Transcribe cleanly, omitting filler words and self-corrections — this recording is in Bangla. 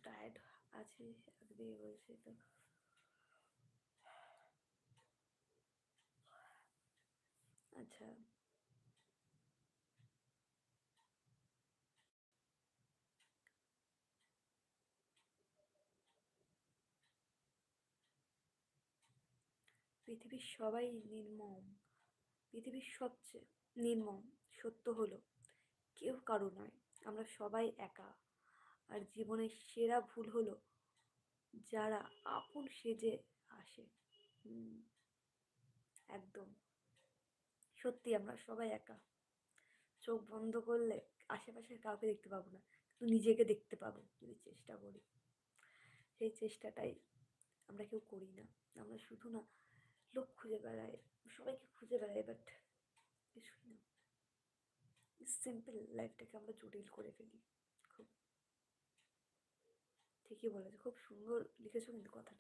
টায়ার্ড আছি একদিকে বলছি তো। আচ্ছা, পৃথিবীর সবাই নির্মম। পৃথিবীর সবচেয়ে নির্মম সত্য হলো কেউ কারো নয়, আমরা সবাই একা। আর জীবনের সেরা ভুল হলো যারা আপন সেজে আসে। হুম, একদম সত্যি আমরা সবাই একা। চোখ বন্ধ করলে আশেপাশের কাউকে দেখতে পাবো না, কিন্তু নিজেকে দেখতে পাবো যদি চেষ্টা করি। সেই চেষ্টাটাই আমরা কেউ করি না। আমরা শুধু না লোক খুঁজে বেড়াই, সবাইকে খুঁজে বেড়াই, বাট কিছুই না। সিম্পল লাইফটাকে আমরা জটিল করে ফেলি। খুব ঠিকই বলেছো, খুব সুন্দর লিখেছো কিন্তু কথাটা।